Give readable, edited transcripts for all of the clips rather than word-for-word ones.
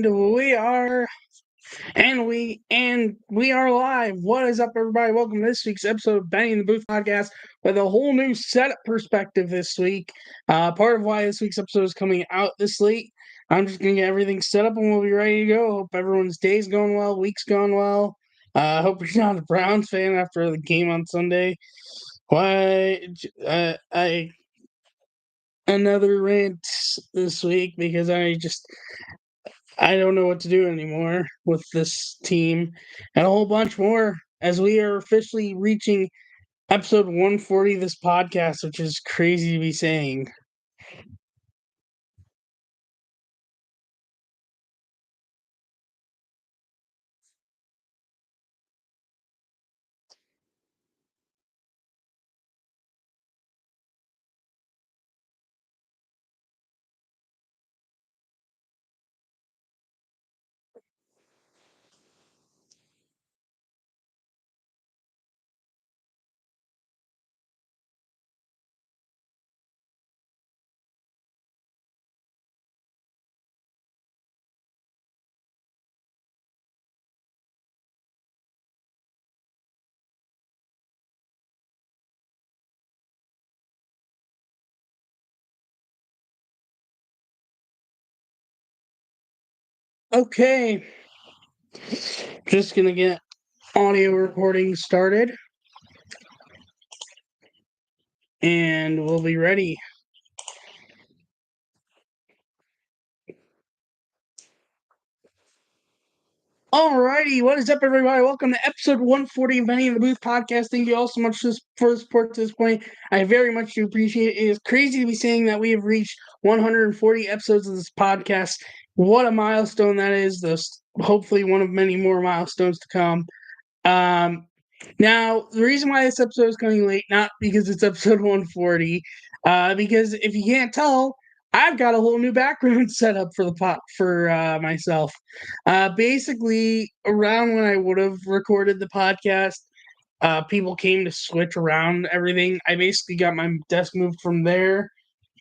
And we are live. What is up, everybody? Welcome to this week's episode of Benny in the Booth podcast with a whole new setup perspective this week. Part of why this week's episode is coming out this late. I'm just gonna get everything set up and we'll be ready to go. Hope everyone's day's going well, week's going well. Hope you're not a Browns fan after the game on Sunday. I another rant this week because I don't know what to do anymore with this team and a whole bunch more as we are officially reaching episode 140 of this podcast, which is crazy to be saying. Okay, just gonna get audio recording started and we'll be ready. Alrighty, what is up, everybody? Welcome to episode 140 of Benny in the Booth podcast. Thank you all so much for the support to this point. I very much do appreciate it. It is crazy to be saying that we have reached 140 episodes of this podcast. What a milestone that is. Hopefully one of many more milestones to come. Now, the reason why this episode is coming late, not because it's episode 140, because if you can't tell, I've got a whole new background set up for myself. Basically, around when I would have recorded the podcast, people came to switch around everything. I basically got my desk moved from there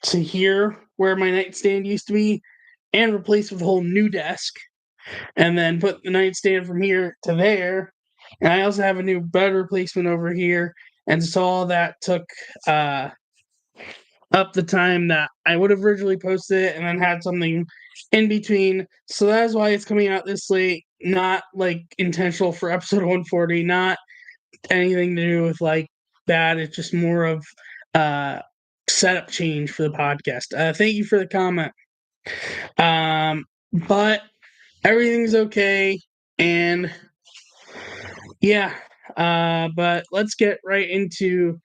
to here, where my nightstand used to be, and replaced with a whole new desk, and then put the nightstand from here to there. And I also have a new bed replacement over here. And so all that took up the time that I would have originally posted it and then had something in between. So that's why it's coming out this late. Not like intentional for episode 140, not anything to do with like that. It's just more of setup change for the podcast. Thank you for the comment. But everything's okay. And yeah, but let's get right into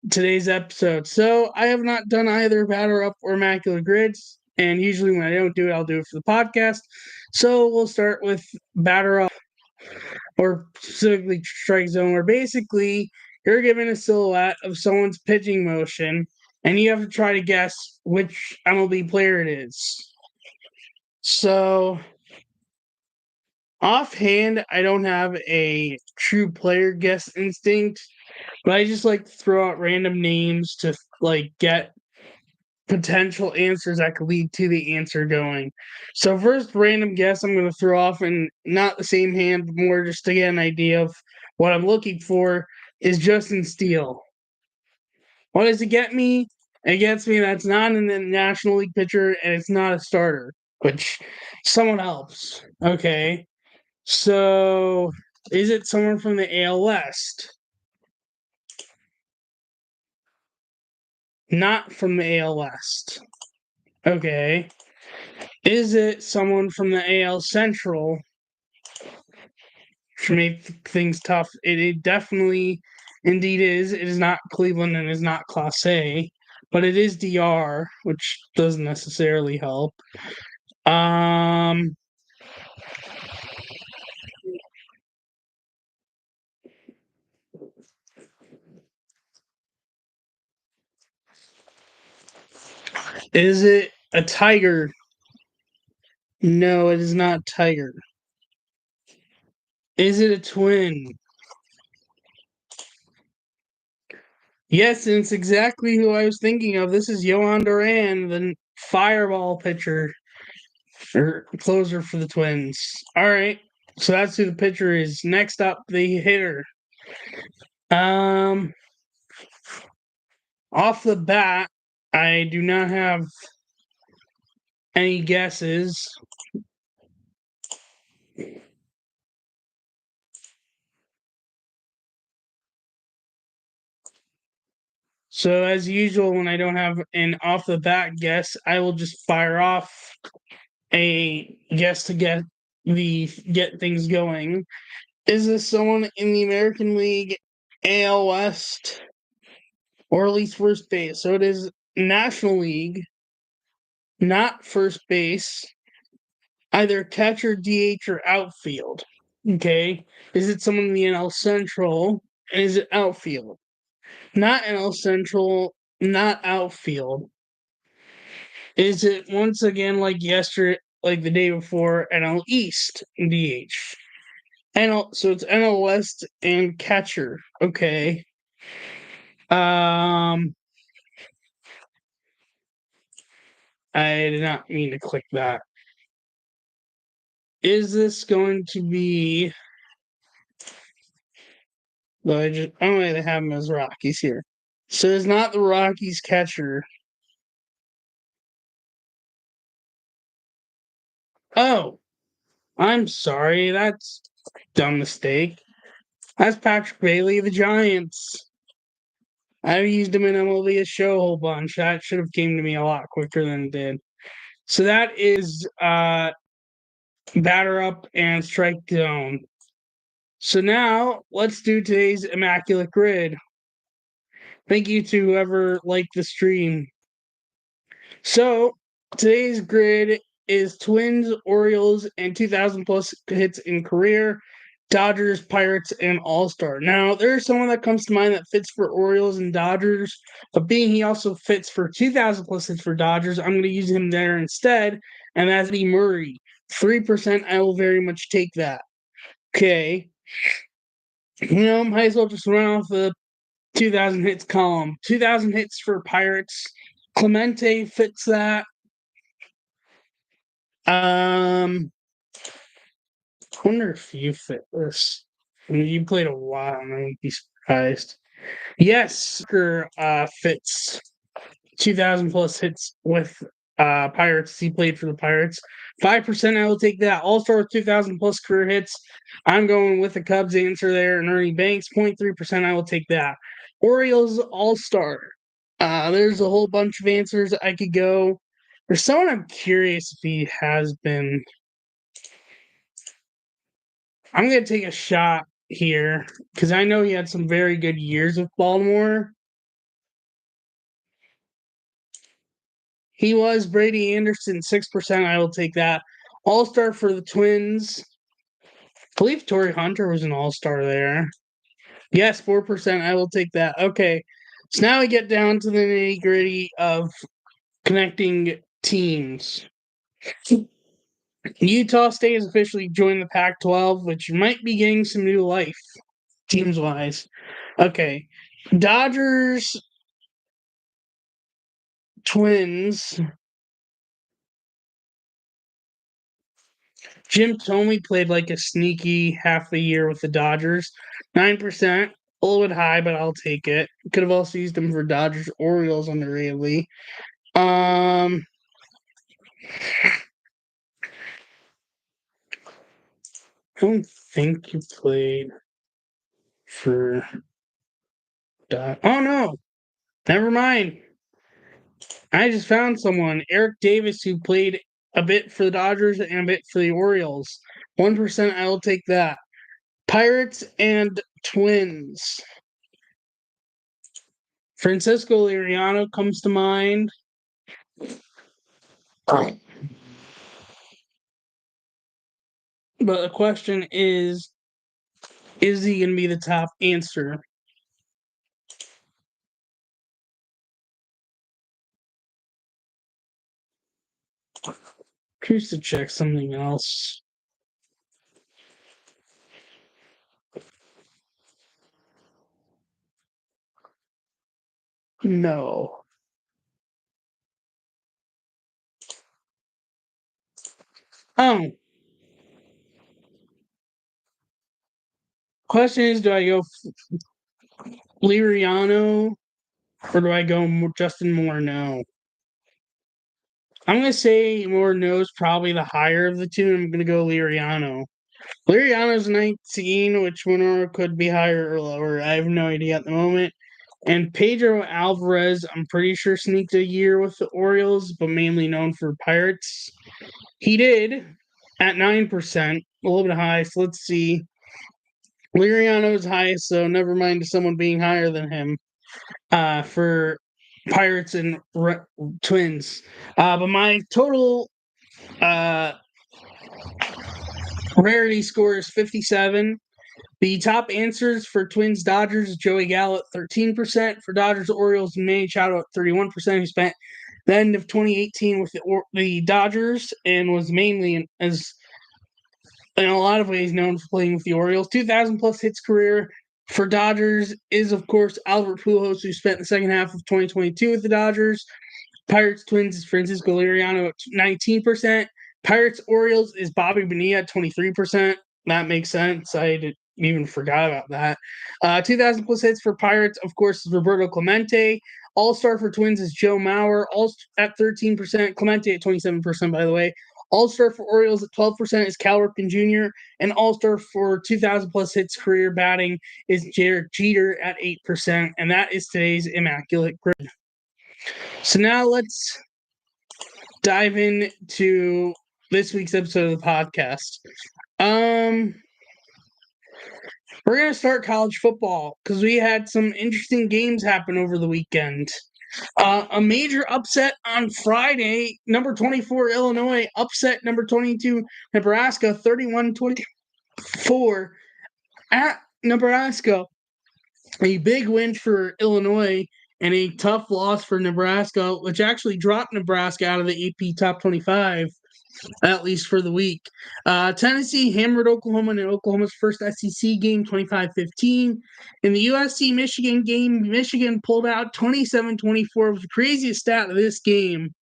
today's episode. So I have not done either Batter Up or Immaculate grids, and usually when I don't do it, I'll do it for the podcast. So we'll start with Batter Up, or specifically Strike Zone, where basically you're given a silhouette of someone's pitching motion, and you have to try to guess which MLB player it is. So offhand, I don't have a true player guess instinct, but I just like to throw out random names to like get potential answers that could lead to the answer going. So first random guess I'm going to throw off, and not the same hand, but more just to get an idea of what I'm looking for, is Justin Steele. What does it get me? It gets me that's not in the National League pitcher and it's not a starter, which someone helps. Okay. So, is it someone from the AL West? Not from the AL West. Okay. Is it someone from the AL Central? Which make things tough. It definitely, indeed is. It is not Cleveland and is not Class A, but it is DR, which doesn't necessarily help. Is it a Tiger? No, it is not Tiger. Is it a Twin? Yes, and it's exactly who I was thinking of. This is Johan Duran, the fireball pitcher or closer for the Twins. All right. So that's who the pitcher is. Next up, the hitter. Um, Off the bat, I do not have any guesses. So as usual, when I don't have an off the bat guess, I will just fire off a guess to get things going. Is this someone in the American League, AL West, or at least first base? So it is National League, not first base, either catcher, DH, or outfield. Okay. Is it someone in the NL Central? And is it outfield? Not NL Central, not outfield. Is it once again like yesterday, like the day before, NL East, DH? So it's NL West and catcher. Okay. Um, I did not mean to click that. Is this going to be? Though I don't know they have him as Rockies here. So it's not the Rockies catcher. Oh, I'm sorry. That's a dumb mistake. That's Patrick Bailey of the Giants. I've used him in MLB a show a whole bunch. That should have came to me a lot quicker than it did. So that is batter up and strike zone. So now let's do today's Immaculate Grid. Thank you to whoever liked the stream. So today's grid is Twins, Orioles, and 2,000 plus hits in career, Dodgers, Pirates, and All Star. Now, there's someone that comes to mind that fits for Orioles and Dodgers, but being he also fits for 2,000 plus hits for Dodgers, I'm going to use him there instead, and that's Eddie Murray. 3%, I will very much take that. Okay. Might as well just run off the 2,000 hits column. 2,000 hits for Pirates. Clemente fits that. I wonder if you fit this. I mean, you played a while, and I would be surprised. Yes, fits 2,000 plus hits with Pirates. He played for the Pirates. 5%, I will take that. All-Star with 2,000 plus career hits. I'm going with the Cubs answer there, and Ernie Banks, 0.3%, I will take that. Orioles All-Star. There's a whole bunch of answers I could go. There's someone I'm curious if he has been. I'm going to take a shot here because I know he had some very good years with Baltimore. He was Brady Anderson, 6%. I will take that. All star for the Twins. I believe Torrey Hunter was an all star there. Yes, 4%. I will take that. Okay. So now we get down to the nitty gritty of connecting teams. Utah State has officially joined the Pac 12, which might be getting some new life, teams wise. Okay. Dodgers, Twins. Jim Thome played like a sneaky half the year with the Dodgers. 9%. A little bit high, but I'll take it. Could have also used him for Dodgers Orioles underratedly. I don't think he played for Oh no. Never mind. I just found someone. Eric Davis, who played a bit for the Dodgers and a bit for the Orioles. 1%, I will take that. Pirates and Twins. Francisco Liriano comes to mind. But the question is he going to be the top answer? Curious to check something else. No. Oh, question is, do I go Liriano or do I go Justin Morneau? I'm gonna say Morneau's probably the higher of the two. I'm gonna go Liriano. Liriano's 19, which Monroe could be higher or lower. I have no idea at the moment. And Pedro Alvarez, I'm pretty sure sneaked a year with the Orioles, but mainly known for Pirates. He did at 9%, a little bit high. So let's see. Liriano's highest, so never mind someone being higher than him for Pirates and Twins. But my total uh, rarity score is 57. The top answers for Twins Dodgers, Joey Gallo at 13%. For Dodgers Orioles, Manny Machado at 31%, who spent the end of 2018 with the Dodgers and was mainly as in a lot of ways known for playing with the Orioles. 2,000 plus hits career for Dodgers is, of course, Albert Pujols, who spent the second half of 2022 with the Dodgers. Pirates Twins is Francisco Liriano at 19%. Pirates Orioles is Bobby Bonilla at 23%. That makes sense. I even forgot about that. 2,000 plus hits for Pirates, of course, is Roberto Clemente. All star for Twins is Joe Mauer, all at 13%. Clemente at 27%, by the way. All star for Orioles at 12% is Cal Ripken Jr. And all star for 2,000 plus hits career batting is Jared Jeter at 8%. And that is today's Immaculate Grid. So now let's dive into this week's episode of the podcast. We're gonna start college football because we had some interesting games happen over the weekend. A major upset on Friday. Number 24 Illinois upset number 22 Nebraska 31-24 at Nebraska. A big win for Illinois and a tough loss for Nebraska, which actually dropped Nebraska out of the AP Top 25, at least for the week. Tennessee hammered Oklahoma in Oklahoma's first SEC game, 25-15. In the USC-Michigan game, Michigan pulled out 27-24. The craziest stat of this game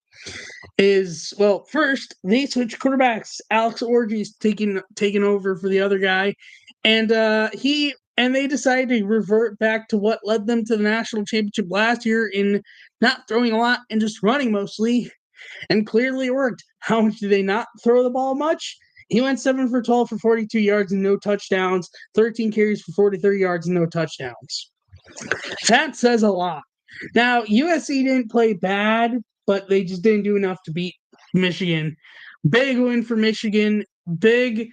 is, well, first, they switched quarterbacks. Alex Orgy's taking over for the other guy. And they decided to revert back to what led them to the national championship last year in not throwing a lot and just running mostly. And clearly it worked. How much did they not throw the ball much? He went 7 for 12 for 42 yards and no touchdowns, 13 carries for 43 yards and no touchdowns. That says a lot. Now, USC didn't play bad, but they just didn't do enough to beat Michigan. Big win for Michigan. Big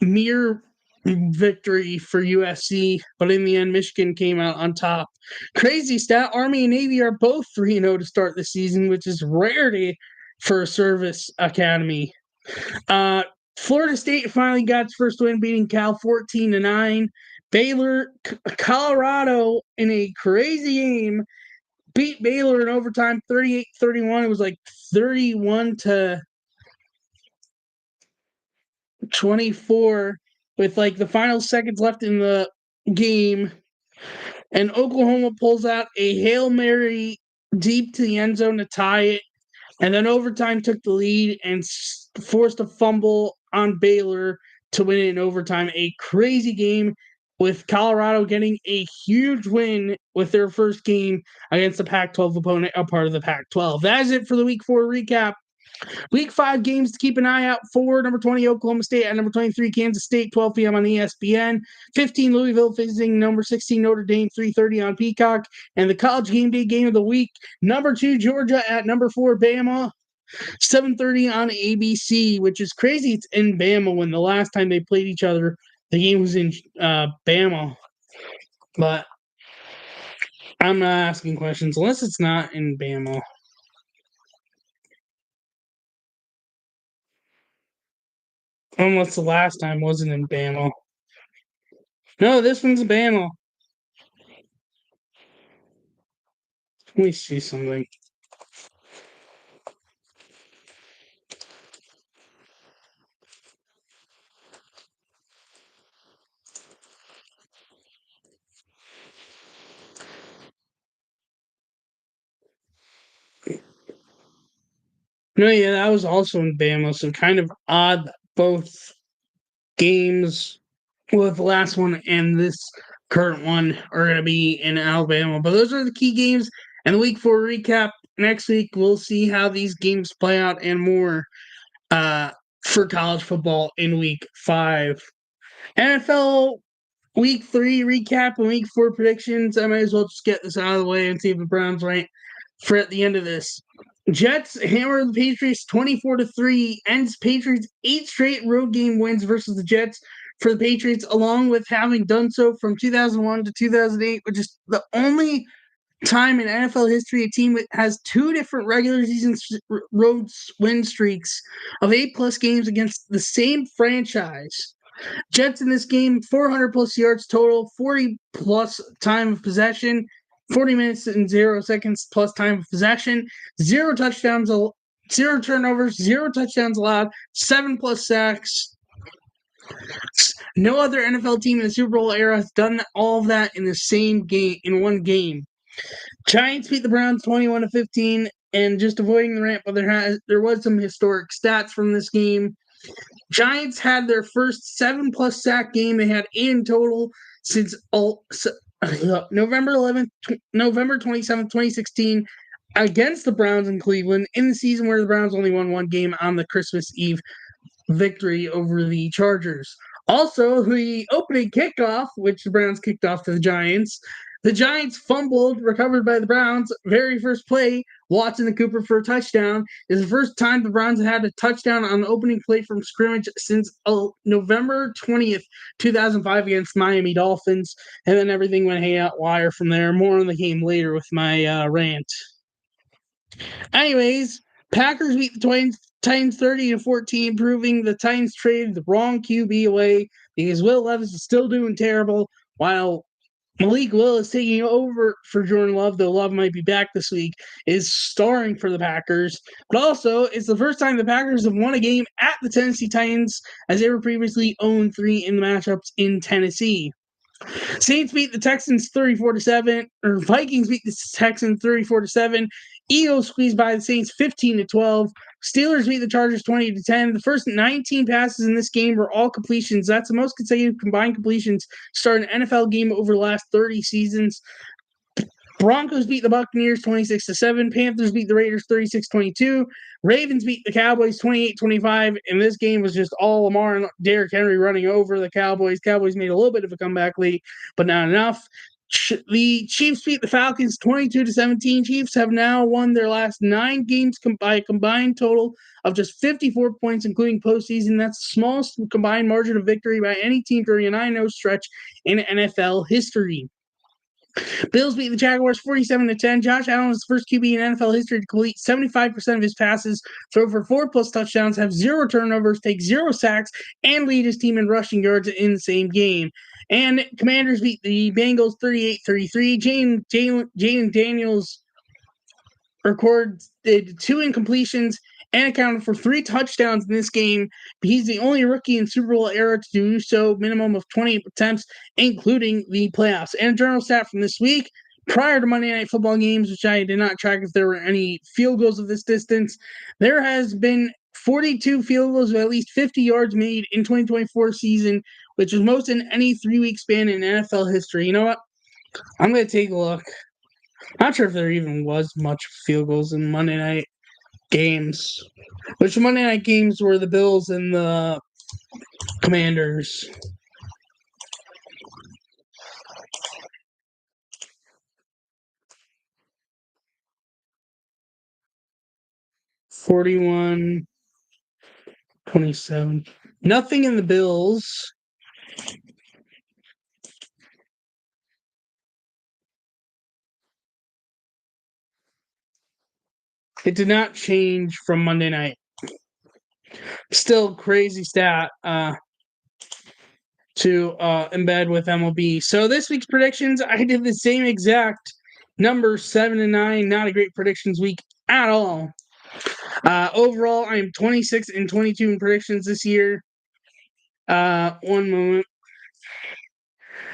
mere victory for USC, but in the end, Michigan came out on top. Crazy stat, Army and Navy are both 3-0 to start the season, which is rarity for a service academy. Florida State finally got its first win, beating Cal 14-9. Baylor, Colorado, in a crazy game, beat Baylor in overtime 38-31. It was like 31-24 with like the final seconds left in the game. And Oklahoma pulls out a Hail Mary deep to the end zone to tie it. And then overtime took the lead and forced a fumble on Baylor to win it in overtime. A crazy game with Colorado getting a huge win with their first game against a Pac-12 opponent, a part of the Pac-12. That is it for the Week 4 recap. Week 5 games to keep an eye out for: number 20 Oklahoma State at number 23 Kansas State, 12 p.m. on ESPN. 15 Louisville facing number 16 Notre Dame, 3:30 on Peacock. And the college game day game of the week: number 2 Georgia at number 4 Bama, 7:30 on ABC, which is crazy. It's in Bama when the last time they played each other, the game was in Bama. But I'm not asking questions unless it's not in Bama. Unless the last time wasn't in Bama. No, this one's in Bama. Let me see something. No, yeah, that was also in Bama, so kind of odd both games, well, the last one and this current one are going to be in Alabama. But those are the key games. And the week 4 recap next week, we'll see how these games play out and more for college football in week 5. NFL week 3 recap and week 4 predictions. I might as well just get this out of the way and see if the Browns right for at the end of this. Jets hammer the Patriots 24-3, ends Patriots 8 straight road game wins versus the Jets for the Patriots, along with having done so from 2001 to 2008, which is the only time in NFL history a team has 2 different regular season road win streaks of 8+ games against the same franchise. Jets in this game, 400+ yards total, 40+ time of possession, 40 minutes and 0 seconds plus time of possession, 0 touchdowns, 0 turnovers, 0 touchdowns allowed, 7+ sacks. No other NFL team in the Super Bowl era has done all of that in the same game, in one game. Giants beat the Browns 21-15, and just avoiding the rant, but there was some historic stats from this game. Giants had their first 7+ sack game. They had 8 in total since November 27th, 2016, against the Browns in Cleveland, in the season where the Browns only won 1 game on the Christmas Eve victory over the Chargers. Also, the opening kickoff, which the Browns kicked off to the Giants fumbled, recovered by the Browns. Very first play, Watson and Cooper for a touchdown. Is the first time the Browns had a touchdown on the opening play from scrimmage since November 20th, 2005 against Miami Dolphins. And then everything went haywire from there. More on the game later with my rant. Anyways, Packers beat the Titans 30-14, proving the Titans traded the wrong QB away because Will Levis is still doing terrible, while Malik Willis taking over for Jordan Love, though Love might be back this week, is starring for the Packers. But also, it's the first time the Packers have won a game at the Tennessee Titans, as they were previously 0-3 in the matchups in Tennessee. Saints beat the Texans 34-7, or Vikings beat the Texans 34-7. Eagles squeezed by the Saints 15-12. Steelers beat the Chargers 20-10. The first 19 passes in this game were all completions. That's the most consecutive combined completions starting an NFL game over the last 30 seasons. Broncos beat the Buccaneers 26-7. Panthers beat the Raiders 36-22. Ravens beat the Cowboys 28-25. And this game was just all Lamar and Derrick Henry running over the Cowboys. Cowboys made a little bit of a comeback late, but not enough. The Chiefs beat the Falcons 22-17. Chiefs have now won their last 9 games by a combined total of just 54 points, including postseason. That's the smallest combined margin of victory by any team during a 9-0 stretch in NFL history. Bills beat the Jaguars 47-10. Josh Allen is the first QB in NFL history to complete 75% of his passes, throw for 4+ touchdowns, have 0 turnovers, take 0 sacks, and lead his team in rushing yards in the same game. And Commanders beat the Bengals 38-33. Jaden Daniels recorded 2 incompletions and accounted for 3 touchdowns in this game. He's the only rookie in Super Bowl era to do so, minimum of 20 attempts, including the playoffs. And a journal stat from this week, prior to Monday Night Football games, which I did not track if there were any field goals of this distance, there has been 42 field goals of at least 50 yards made in 2024 season, which is most in any 3-week span in NFL history. You know what? I'm going to take a look. Not sure if there even was much field goals in Monday night games. Which Monday night games were the Bills and the Commanders? $41-27. Nothing in the Bills. It did not change from Monday night. Still crazy stat to embed with MLB. So this week's predictions, I did the same exact number, 7-9. Not a great predictions week at all. Overall, I am 26-22 in predictions this year. One moment.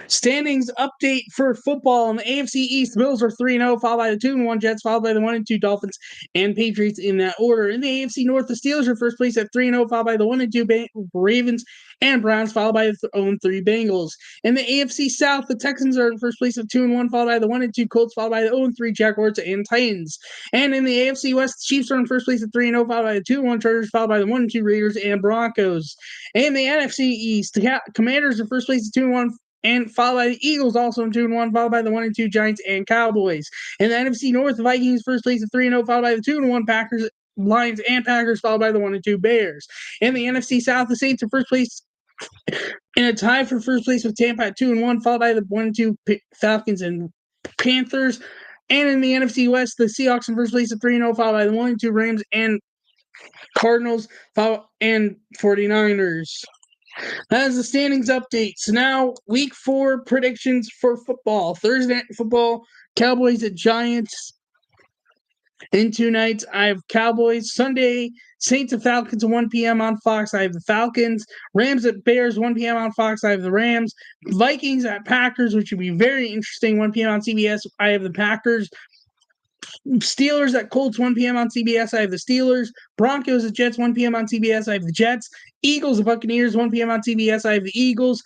Standings update for football in the AFC East. The Bills are 3-0, followed by the 2-1 Jets, followed by the 1-2 Dolphins and Patriots in that order. In the AFC North, the Steelers are first place at 3-0, followed by the 1-2 Ravens and Browns, followed by the 0-3 Bengals. In the AFC South, the Texans are in first place at 2-1, followed by the 1-2 Colts, followed by the 0-3 Jaguars and Titans. And in the AFC West, the Chiefs are in first place at 3-0, followed by the 2-1 Chargers, followed by the 1-2 Raiders and Broncos. In the NFC East, the Commanders are first place at 2-1, and followed by the Eagles, also in 2-1, followed by the 1-2 Giants and Cowboys. In the NFC North, the Vikings first place at 3-0, followed by the 2-1 Packers, Lions, and Packers, followed by the 1-2 Bears. In the NFC South, the Saints are first place in a tie for first place with Tampa at 2-1, followed by the 1-2 Falcons and Panthers. And in the NFC West, the Seahawks in first place at 3-0, followed by the 1-2 Rams and Cardinals, and 49ers. That is the standings update. So now, week 4 predictions for football. Thursday night football, Cowboys at Giants. In 2 nights, I have Cowboys. Sunday, Saints and Falcons at 1 p.m. on Fox. I have the Falcons. Rams at Bears, 1 p.m. on Fox. I have the Rams. Vikings at Packers, which would be very interesting, 1 p.m. on CBS. I have the Packers. Steelers at Colts, 1 p.m. on CBS. I have the Steelers. Broncos at Jets, 1 p.m. on CBS. I have the Jets. Eagles at Buccaneers, 1 p.m. on CBS. I have the Eagles.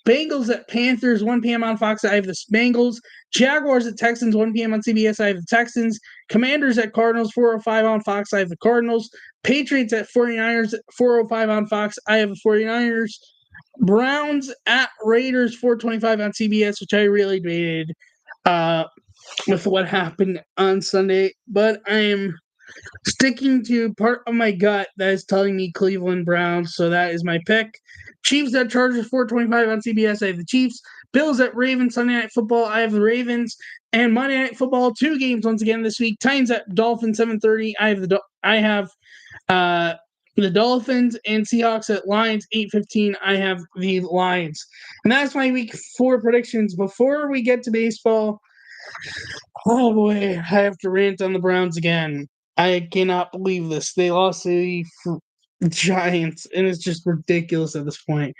Bengals at Panthers, 1 p.m. on Fox. I have the Bengals. Jaguars at Texans, 1 p.m. on CBS. I have the Texans. Commanders at Cardinals, 4:05 on Fox. I have the Cardinals. Patriots at 49ers, 4:05 on Fox. I have the 49ers. Browns at Raiders, 4:25 on CBS, which I really debated with what happened on Sunday. But I am sticking to part of my gut that is telling me Cleveland Browns, so that is my pick. Chiefs at Chargers, 4:25 on CBS. I have the Chiefs. Bills at Ravens, Sunday Night Football. I have the Ravens. And Monday Night Football, 2 games once again this week. Titans at Dolphins, 7:30. I have the Dolphins, and Seahawks at Lions, 8:15. I have the Lions. And that's my week 4 predictions. Before we get to baseball, oh boy, I have to rant on the Browns again. I cannot believe this. They lost to the Giants, and it's just ridiculous at this point.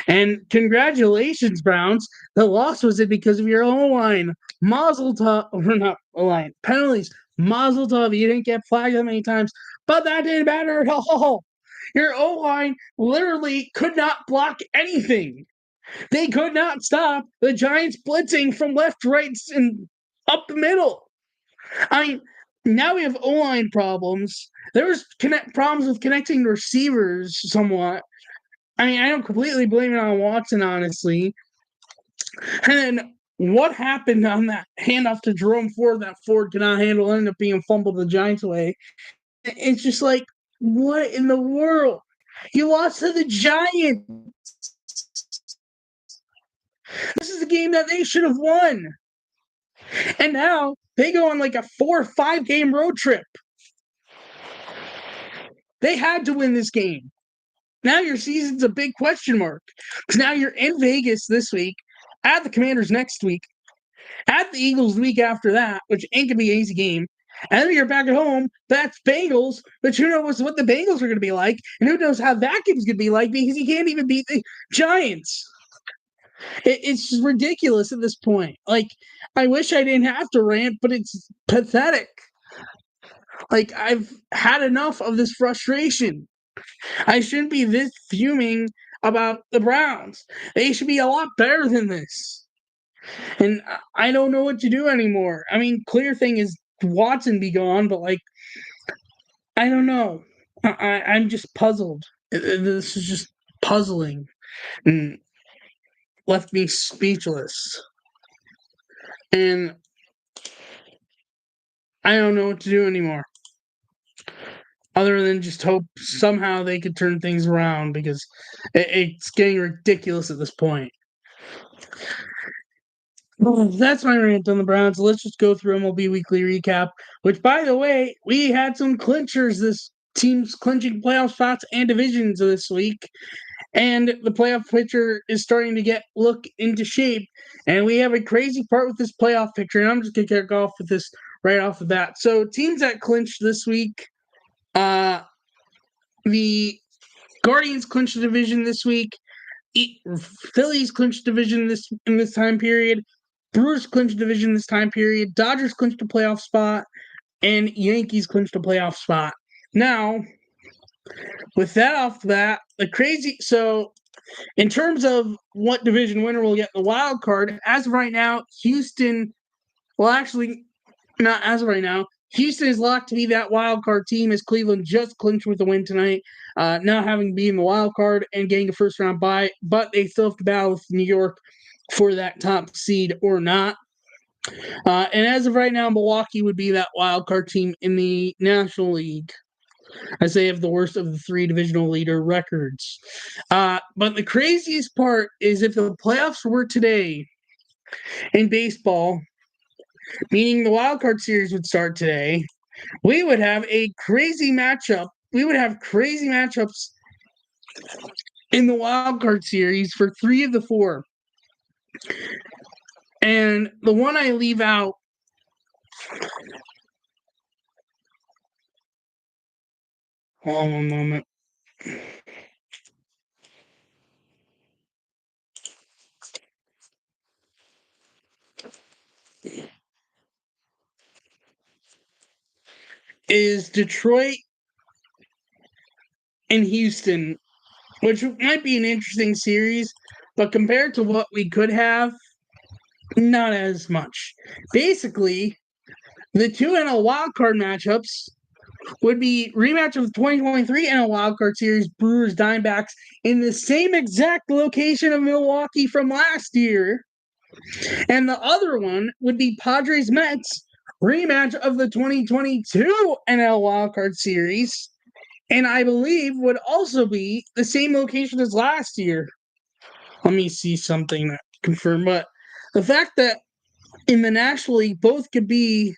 And congratulations, Browns. The loss was it because of your O-line. Mazel tov, or not O-line, penalties. Mazel tov, you didn't get flagged that many times, but that didn't matter at all. Your O-line literally could not block anything. They could not stop the Giants blitzing from left, right, and up the middle. I mean, now we have O-line problems. There was problems with connecting receivers somewhat. I mean, I don't completely blame it on Watson, honestly. And then what happened on that handoff to Jerome Ford that Ford could not handle, ended up being fumbled the Giants away. It's just like, what in the world? You lost to the Giants. This is a game that they should have won. And now they go on like a 4 or 5 game road trip. They had to win this game. Now your season's a big question mark. Because now you're in Vegas this week, at the Commanders next week, at the Eagles the week after that, which ain't going to be an easy game. And then you're back at home, that's Bengals, but who knows what the Bengals are going to be like, and who knows how that game's going to be like, because you can't even beat the Giants. It's just ridiculous at this point. Like, I wish I didn't have to rant, but it's pathetic. Like, I've had enough of this frustration. I shouldn't be this fuming about the Browns. They should be a lot better than this. And I don't know what to do anymore. I mean, clear thing is Watson be gone, but like, I don't know. I'm just puzzled. This is just puzzling and left me speechless. And I don't know what to do anymore. Other than just hope somehow they could turn things around, because it's getting ridiculous at this point. Well, that's my rant on the Browns. Let's just go through MLB Weekly Recap, which, by the way, we had some clinchers. This team's clinching playoff spots and divisions this week. And the playoff picture is starting to look into shape. And we have a crazy part with this playoff picture. And I'm just going to kick off with this right off the bat. So teams that clinched this week, the Guardians clinched the division this week. Phillies clinched division in this time period. Brewers clinched division this time period. Dodgers clinched a playoff spot, and Yankees clinched a playoff spot. Now, with that off the bat, so in terms of what division winner will get the wild card, as of right now, Houston, well, actually, not as of right now, Houston is locked to be that wild card team as Cleveland just clinched with the win tonight, not having been the wild card and getting a first round bye, but they still have to battle with New York for that top seed or not. And as of right now, Milwaukee would be that wild card team in the National League, as they have the worst of the three divisional leader records. But the craziest part is if the playoffs were today in baseball, meaning the wild card series would start today, we would have a crazy matchup. We would have crazy matchups in the wild card series for 3 of the 4. And the one I leave out hold on one moment. Is Detroit and Houston, which might be an interesting series, but compared to what we could have, not as much. Basically, the two NL wildcard matchups would be rematch of the 2023 NL wildcard series, Brewers Diamondbacks, in the same exact location of Milwaukee from last year. And the other one would be Padres Mets, rematch of the 2022 NL wildcard series, and I believe would also be the same location as last year. Let me see something to confirm, but the fact that in the National League both could be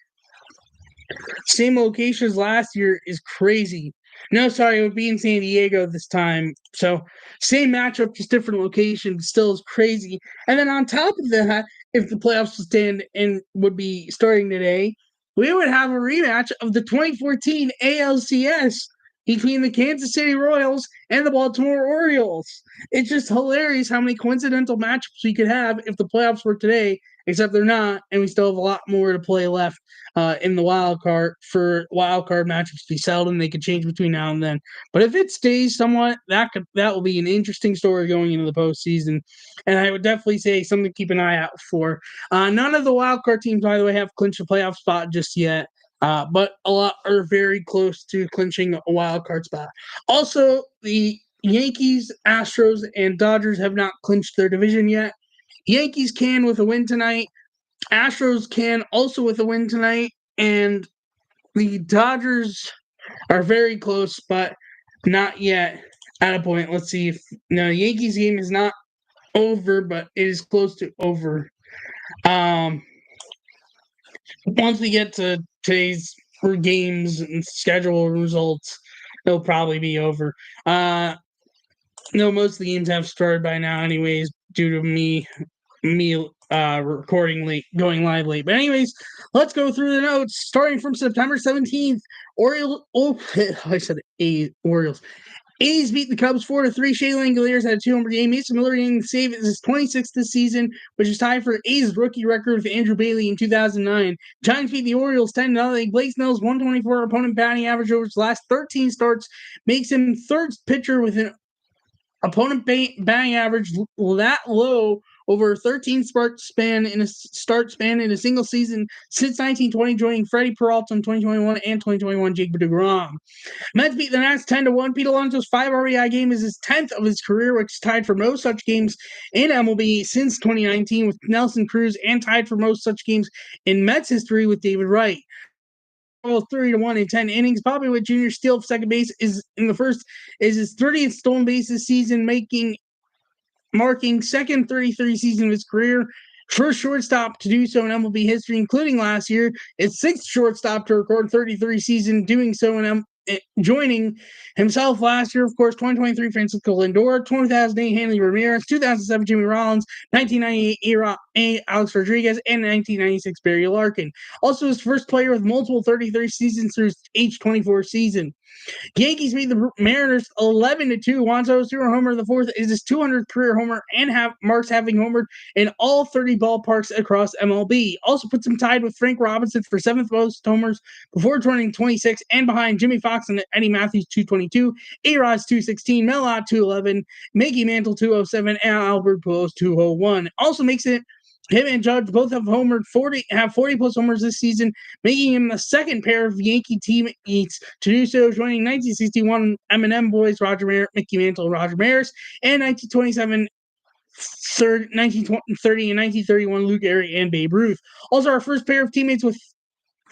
same location as last year is crazy. No, sorry, it would be in San Diego this time. So same matchup, just different location, still is crazy. And then on top of that, if the playoffs would stand and would be starting today, we would have a rematch of the 2014 ALCS between the Kansas City Royals and the Baltimore Orioles. It's just hilarious how many coincidental matchups we could have if the playoffs were today, except they're not, and we still have a lot more to play left in the wild card for wild card matchups to be settled, and they could change between now and then. But if it stays somewhat, that will be an interesting story going into the postseason, and I would definitely say something to keep an eye out for. None of the wild card teams, by the way, have clinched a playoff spot just yet. But a lot are very close to clinching a wild card spot. Also, the Yankees, Astros, and Dodgers have not clinched their division yet. Yankees can with a win tonight. Astros can also with a win tonight. And the Dodgers are very close, but not yet at a point. Let's see if no, the Yankees game is not over, but it is close to over. Once we get to today's games and schedule results, it'll probably be over. No, most of the games have started by now, anyways, due to me recording late, going live late. But anyways, let's go through the notes. Starting from September 17th, I said Orioles. A's beat the Cubs 4-3. Shea Langoliers had a 2-homer game. Mason Miller getting the save is his 26th this season, which is tied for A's rookie record with Andrew Bailey in 2009. Giants beat the Orioles 10-0. Blake Snell's 124 opponent batting average over his last 13 starts makes him third pitcher with an opponent batting average that low over a 13 start span in a single season since 1920, joining Freddie Peralta in 2021 and 2021 Jake DeGrom. Mets beat the Nats 10-1. Pete Alonso's 5 RBI game is his 10th of his career, which is tied for most such games in MLB since 2019 with Nelson Cruz, and tied for most such games in Mets history with David Wright. 3-1 in 10 innings. Bobby Witt Jr. steal of second base is his 30th stolen base this season, marking second 33 season of his career. First shortstop to do so in MLB history, including last year. His 6th shortstop to record 33 season, doing so in joining himself last year, of course, 2023 Francisco Lindor, 2008 Hanley Ramirez, 2007 Jimmy Rollins, 1998 Alex Rodriguez, and 1996 Barry Larkin. Also his first player with multiple 33 seasons through his age 24 season. Yankees beat the Mariners 11-2. Juan Soto's homer, the fourth, is his 200th career homer and marks having homered in all 30 ballparks across MLB. Also puts him tied with Frank Robinson for seventh most homers before turning 26 and behind Jimmy Fox and Eddie Matthews 222, A-Rod's 216, Mel Ott 211, Mickey Mantle 207, and Albert Pujols 201. Also makes it him and Judge both have 40 plus homers this season, making him the second pair of Yankee teammates to do so, joining 1961 M&M boys Mickey Mantle, Roger Maris, and 1927 1930 and 1931 Lou Gehrig and Babe Ruth. Also, our first pair of teammates with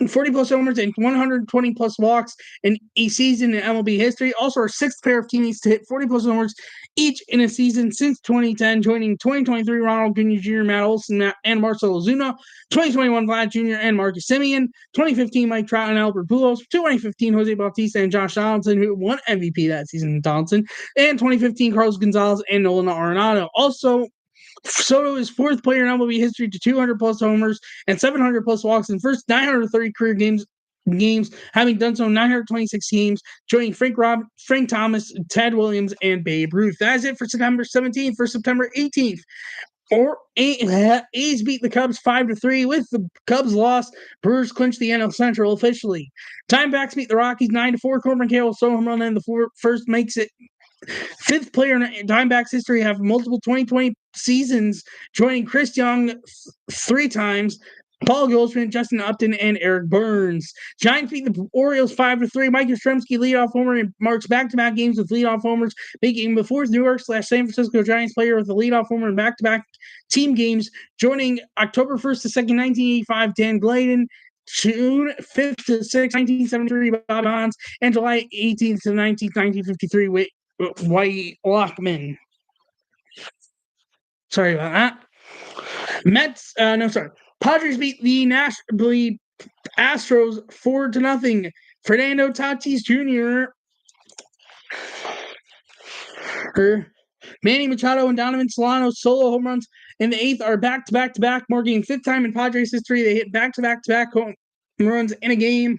40 plus homers and 120 plus walks in a season in MLB history. Also, our sixth pair of teammates to hit 40 plus homers each in a season since 2010, joining 2023 Ronald Acuna Jr., Matt Olson, and Marcell Ozuna, 2021 Vlad Jr. and Marcus Semien, 2015 Mike Trout and Albert Pujols, 2015 Jose Bautista and Josh Donaldson, who won MVP that season in Donaldson, and 2015 Carlos Gonzalez and Nolan Arenado. Also, Soto is fourth player in MLB history to 200 plus homers and 700 plus walks in the first 930 career games, having done so in 926 games, joining Frank Thomas, Ted Williams, and Babe Ruth. That is it for September 17th. For September 18th, A's beat the Cubs 5-3. With the Cubs loss, Brewers clinched the NL Central officially. Diamondbacks beat the Rockies 9-4. Corbin Carroll solo home run in the first makes it fifth player in Diamondbacks history have multiple 2020 seasons, joining Chris Young three times, Paul Goldschmidt, Justin Upton, and Eric Burns. Giants beat the Orioles 5-3. Mike Yastrzemski leadoff homer and marks back-to-back games with leadoff homers, making him the fourth New York/San Francisco Giants player with a leadoff homer in back-to-back team games, joining October 1st to 2nd, 1985, Dan Gladden, June 5th to 6th, 1973, Bob Bonds, and July 18th to 19th, 1953, White Lockman. Sorry about that. Padres beat the Astros 4-0. Fernando Tatis Jr., Manny Machado, and Donovan Solano's solo home runs in the eighth are back-to-back, marking fifth time in Padres history they hit back-to-back home runs in a game.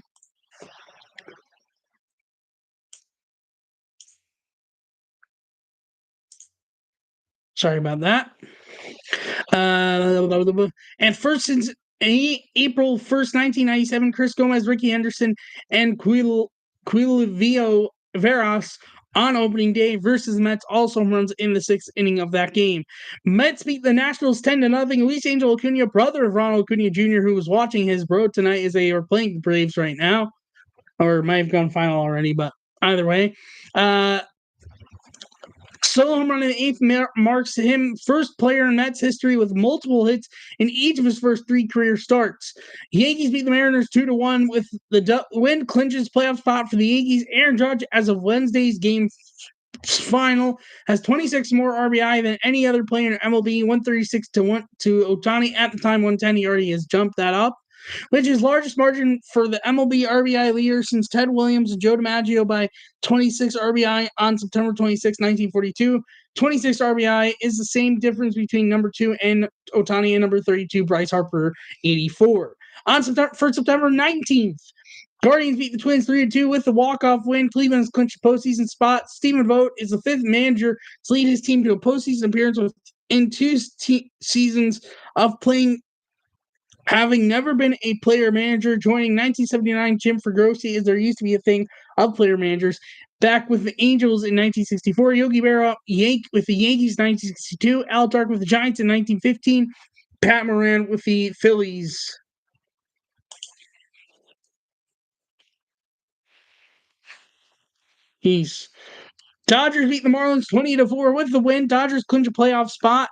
Sorry about that. And first since April 1st, 1997, Chris Gomez, Ricky Henderson, and Quilvio Veras on opening day versus Mets also runs in the sixth inning of that game. Mets beat the Nationals 10-0. Luis Angel Acuna, brother of Ronald Acuna Jr., who was watching his bro tonight as they are playing the Braves right now, or might have gone final already, but either way. Solo home run in the eighth marks him first player in Mets history with multiple hits in each of his first three career starts. Yankees beat the Mariners 2-1 with the win clinches playoff spot for the Yankees. Aaron Judge, as of Wednesday's game final, has 26 more RBI than any other player in MLB, 136 to Ohtani at the time 110. He already has jumped that up, which is largest margin for the MLB RBI leader since Ted Williams and Joe DiMaggio by 26 RBI on September 26, 1942. 26 RBI is the same difference between number 2 and Ohtani and number 32, Bryce Harper, 84. For September 19th, Guardians beat the Twins 3-2 with the walk-off win. Cleveland's clinched a postseason spot. Stephen Vogt is the fifth manager to lead his team to a postseason appearance in two seasons of playing, having never been a player manager, joining 1979 Jim Fregosi, as there used to be a thing of player managers, back with the Angels in 1964, Yogi Berra with the Yankees in 1962, Al Dark with the Giants in 1915, Pat Moran with the Phillies. Dodgers beat the Marlins 20-4 with the win. Dodgers clinch a playoff spot.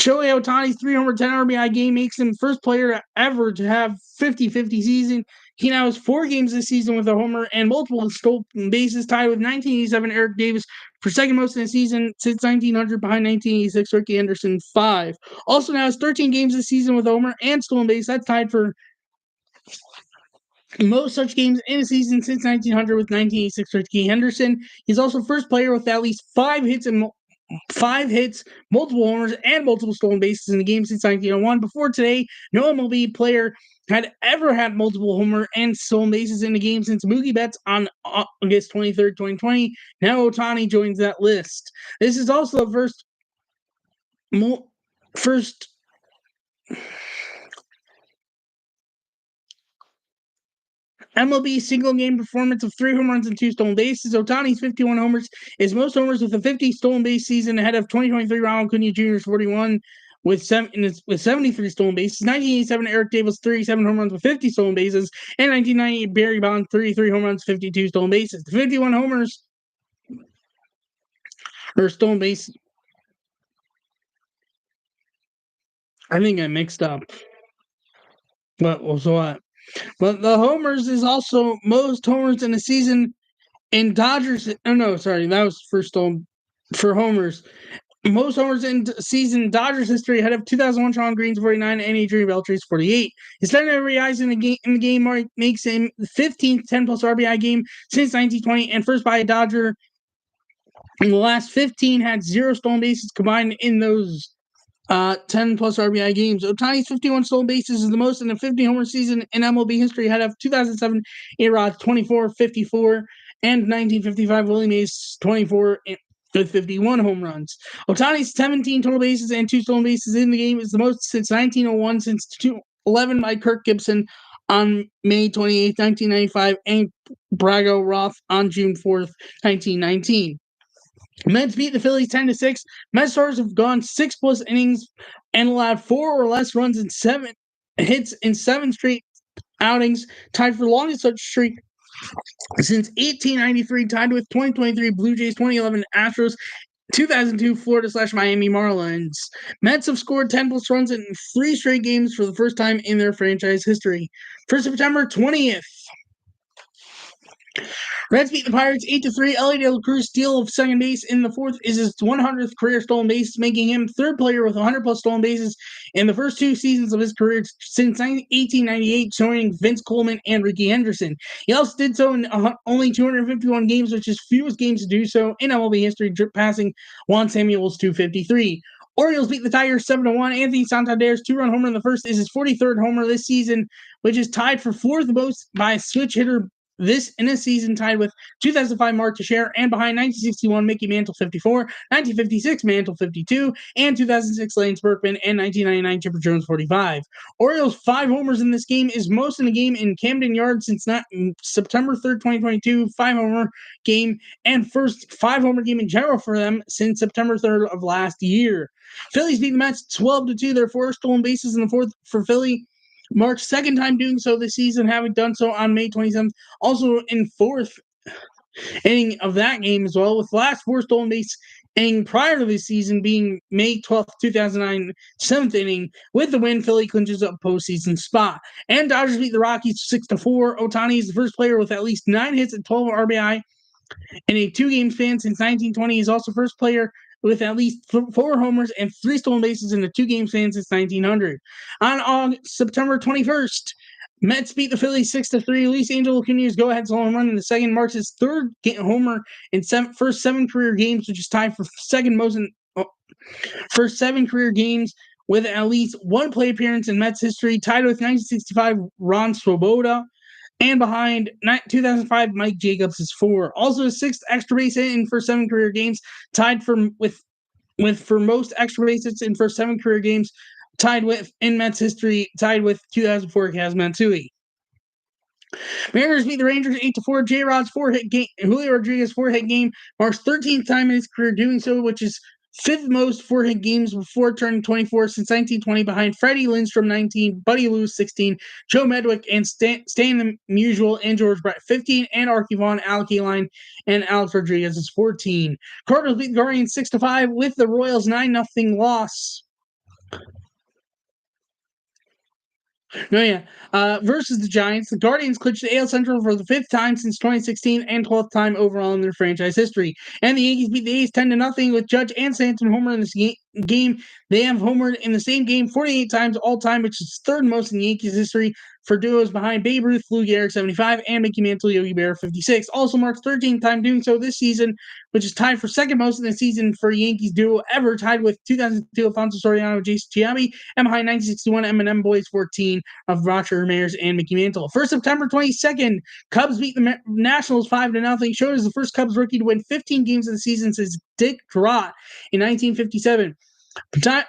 Shohei Ohtani's 3-homer, 10 RBI game makes him first player ever to have 50-50 season. He now has 4 games this season with a homer and multiple stolen bases, tied with 1987 Eric Davis for second most in the season since 1900, behind 1986 Ricky Henderson 5. Also now has 13 games this season with a homer and stolen base. That's tied for most such games in a season since 1900 with 1986 Ricky Henderson. He's also first player with at least 5 hits, multiple homers, and multiple stolen bases in the game since 1901. Before today, no MLB player had ever had multiple homer and stolen bases in a game since Mookie Betts on August 23rd, 2020. Now Ohtani joins that list. This is also the first MLB single game performance of 3 home runs and 2 stolen bases. Ohtani's 51 homers is most homers with a 50 stolen base season, ahead of 2023 Ronald Acuna Jr.'s 41 with 73 stolen bases. 1987 Eric Davis 37 home runs with 50 stolen bases, and 1998 Barry Bonds 33 home runs, 52 stolen bases. The 51 homers or stolen bases. I think I mixed up. But what? But the homers is also most homers in a season in Dodgers. Oh no, sorry, that was for homers. Most homers in season Dodgers history, ahead of 2001 Sean Green's 49 and Adrian Beltre's 48. His 10 RBIs in the game makes him the 15th 10-plus RBI game since 1920, and first by a Dodger in the last 15 had 0 stolen bases combined in those 10-plus RBI games. Ohtani's 51 stolen bases is the most in a 50-homer season in MLB history, ahead of 2007 A-Rod's 24, 54, and 1955 Willie Mays' 24 with 51 home runs. Ohtani's 17 total bases and 2 stolen bases in the game is the most since 1901, since 2011 by Kirk Gibson on May 28, 1995, and Brago Roth on June 4th, 1919. Mets beat the Phillies 10-6. Mets starters have gone 6+ innings and allowed 4 or less runs and 7 hits in 7 straight outings, tied for the longest such streak since 1893, tied with 2023 Blue Jays, 2011 Astros, 2002 Florida/Miami Marlins. Mets have scored 10+ runs in 3 straight games for the first time in their franchise history. For September 20th, Reds beat the Pirates 8-3. Ellie De La Cruz steal of second base in the 4th is his 100th career stolen base, making him 3rd player with 100+ stolen bases in the first 2 seasons of his career since 1898, joining Vince Coleman and Rickey Henderson. He also did so in only 251 games, which is fewest games to do so in MLB history, passing Juan Samuel's 253. Orioles beat the Tigers 7-1. Anthony Santander's 2-run homer in the 1st is his 43rd homer this season, which is tied for 4th most by a switch hitter this in a season, tied with 2005 Mark Teixeira, and behind 1961 Mickey Mantle 54, 1956 Mantle 52, and 2006 Lance Berkman, and 1999 Chipper Jones 45. Orioles' 5 homers in this game is most in a game in Camden Yards since September 3rd, 2022, 5-homer game, and first 5-homer game in general for them since September 3rd of last year. Phillies beat the Mets 12-2. Their 4 stolen bases in the 4th for Philly. Mark's 2nd time doing so this season, having done so on May 27th, also in 4th inning of that game as well, with the last 4 stolen base inning prior to this season being May 12th, 2009, 7th inning. With the win, Philly clinches a postseason spot. And Dodgers beat the Rockies 6-4. Ohtani is the first player with at least 9 hits and 12 RBI in a 2-game span since 1920. He's also first player with at least 4 homers and 3 stolen bases in a 2-game span since 1900. On September 21st, Mets beat the Phillies 6-3. Luis Angel Acuna's go-ahead home run in the 2nd marks his 3rd homer in first 7 career games, which is tied for 2nd most in first 7 career games with at least 1 play appearance in Mets history, tied with 1965 Ron Swoboda, and behind 2005 Mike Jacobs is 4. Also, his 6th extra base hit in first 7 career games, tied for most extra base hits in first 7 career games, tied with in Mets history, tied with 2004 Kaz Matsui. Mariners beat the Rangers 8-4. J-Rod's 4-hit game, Julio Rodriguez 4-hit game marks 13th time in his career doing so, which is 5th most 4-hit games before turning 24 since 1920, behind Freddie Lindstrom 19, Buddy Lewis 16, Joe Medwick and Stan the Musial, and George Brett 15, and Archie Vaughn, Alec Eline, and Alex Rodriguez is 14. Cardinals beat the Guardians 6-5 with the Royals 9-0 loss. Versus the Giants, the Guardians clinched the AL Central for the 5th time since 2016 and 12th time overall in their franchise history. And the Yankees beat the A's 10-0 with Judge and Stanton homer in this game game. They have homered in the same game 48 times all time, which is third most in Yankees history for duos behind Babe Ruth, Lou Gehrig 75, and Mickey Mantle, Yogi Berra 56. Also marks 13th time doing so this season, which is tied for second most in the season for Yankees duo ever, tied with 2002 Alfonso Soriano, Jason Giambi, and behind 1961 Eminem Boys 14 of Roger Ramirez and Mickey Mantle. For September 22nd, Cubs beat the Nationals 5-0. Showed as the first Cubs rookie to win 15 games of the season since Dick Trott in 1957.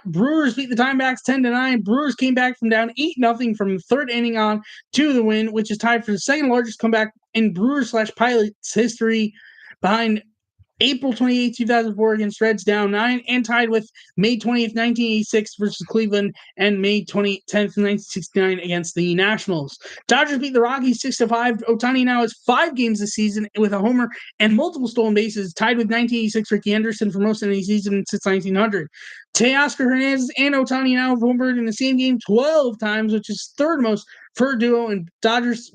Brewers beat the Diamondbacks 10-9. Brewers came back from down 8-0 from the third inning on to the win, which is tied for the second largest comeback in Brewers/Pilots history, behind April 28, 2004 against Reds down 9, and tied with May 20th, 1986 versus Cleveland and May 10th, 1969 against the Nationals. Dodgers beat the Rockies 6-5. Ohtani now has 5 games this season with a homer and multiple stolen bases, tied with 1986 Ricky Anderson for most of the season since 1900. Teoscar Hernandez and Ohtani now have homered in the same game 12 times, which is third most for a duo in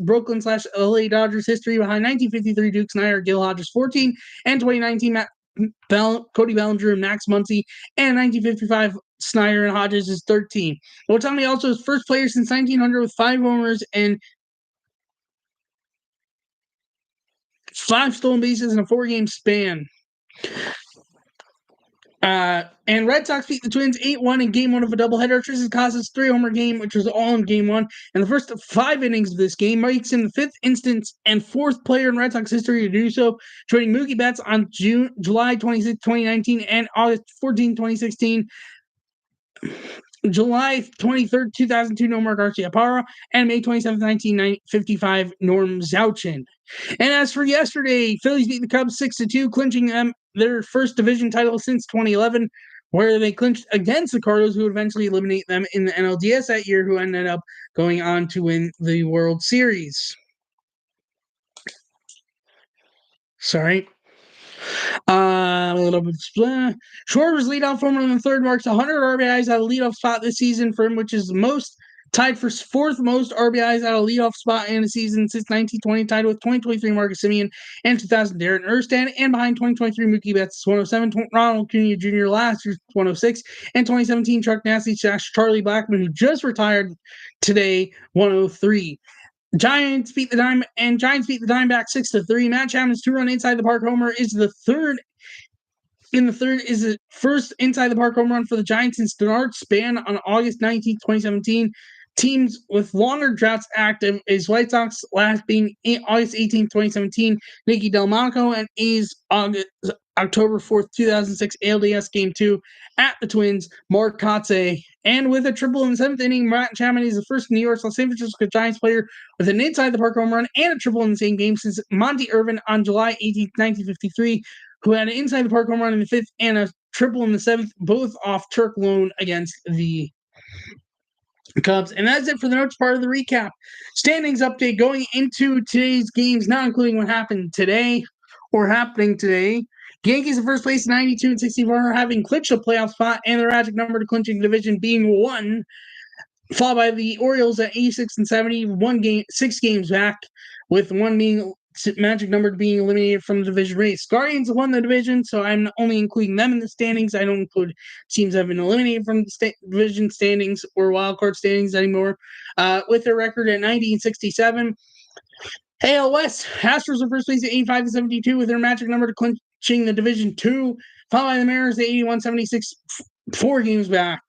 Brooklyn/LA Dodgers history, behind 1953 Duke Snider, Gil Hodges 14, and 2019 Cody Bellinger and Max Muncy, and 1955 Snider and Hodges is 13. Ohtani also is first player since 1900 with 5 homers and 5 stolen bases in a 4-game span. And Red Sox beat the Twins 8-1 in Game 1 of a doubleheader. Tristan Casas' 3-homer game, which was all in Game 1. And the first 5 innings of this game makes him the 5th instance and 4th player in Red Sox history to do so, joining Mookie Betts on July 26, 2019 and August 14, 2016. July 23rd, 2002, Nomar Garciaparra, and May 27th, 1955, Norm Zauchin. And as for yesterday, Phillies beat the Cubs 6-2, clinching them their first division title since 2011, where they clinched against the Cardinals, who would eventually eliminate them in the NLDS that year, who ended up going on to win the World Series. Sorry. Schwarber's leadoff homer in the third marks 100 RBIs at a leadoff spot this season for him, which is tied for 4th most RBIs at a leadoff spot in a season since 1920, tied with 2023 Marcus Semien and 2000 Darren Erskine, and behind 2023 Mookie Betts 107, Ronald Acuna Jr. last year's 106, and 2017 Chuck Nasty/Charlie Blackmon, who just retired today, 103. Giants beat the Diamondbacks 6-3. Matt Chapman's 2-run inside the park homer is the first inside the park home run for the Giants since Denard Span on August 19, 2017. Teams with longer droughts active is White Sox last being August 18, 2017, Nicky Delmonico, and A's October 4th, 2006 ALDS Game 2 at the Twins, Mark Kotze. And with a triple in the 7th inning, Matt Chapman is the first New York San Francisco Giants player with an inside-the-park home run and a triple in the same game since Monty Irvin on July 18, 1953, who had an inside-the-park home run in the 5th and a triple in the 7th, both off Turk Loan against the Cubs. And that's it for the notes part of the recap. Standings update going into today's games, not including what happened today or happening today. Yankees in first place, 92-64, having clinched a playoff spot, and their magic number to clinching division being 1, followed by the Orioles at 86-70, 6 games back, with 1 being magic number being eliminated from the division race. Guardians won the division, so I'm only including them in the standings. I don't include teams that have been eliminated from the division standings or wildcard standings anymore, with their record at 90-67. AL West, Astros are first place at 85-72 with their magic number to clinching the division 2, followed by the Mariners at 81-76, 4 games back.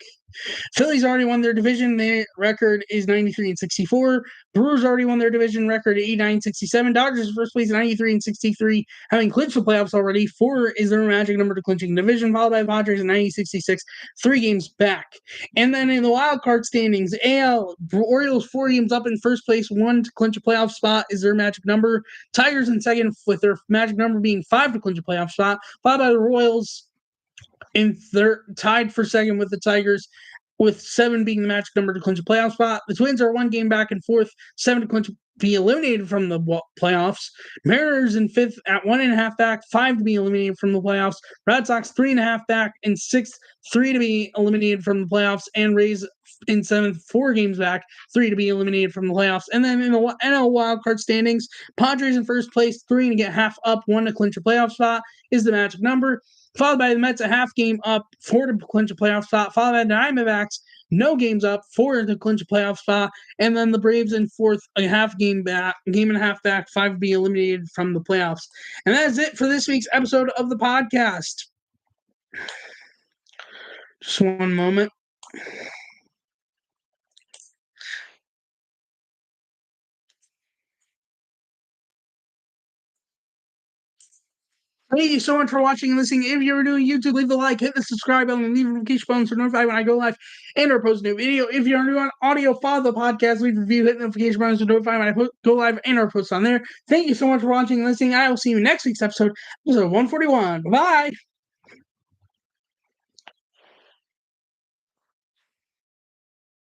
Phillies already won their division. Their record is 93-64. Brewers already won their division record at 89-67. Dodgers first place at 93-63, having clinched the playoffs already. 4 is their magic number to clinching division, followed by Padres at 90-66, 3 games back. And then in the wild card standings, AL Orioles 4 games up in first place, 1 to clinch a playoff spot is their magic number. Tigers in second with their magic number being 5 to clinch a playoff spot, followed by the Royals in third, tied for second with the Tigers, with 7 being the magic number to clinch a playoff spot. The Twins are 1 game back in fourth, 7 to be eliminated from the playoffs. Mariners in 5th at 1.5 back, 5 to be eliminated from the playoffs. Red Sox 3.5 back in 6th, 3 to be eliminated from the playoffs. And Rays in 7th, 4 games back, 3 to be eliminated from the playoffs. And then in the NL wildcard standings, Padres in first place, 3 to get half up, 1 to clinch a playoff spot is the magic number. followed by the Mets a half game up for to clinch a playoff spot, followed by the Diamondbacks no games up for to clinch a playoff spot, and then the Braves in fourth a game and a half back, 5 to be eliminated from the playoffs. And that is it for this week's episode of the podcast. Just one moment. Thank you so much for watching and listening. If you're doing YouTube, leave the like, hit the subscribe button, and leave a notification button so notified when I go live and or post a new video. If you're doing audio, follow the podcast, leave a review, hit the notification button so notified when I go live and or post on there. Thank you so much for watching and listening. I will see you next week's episode 141. Bye.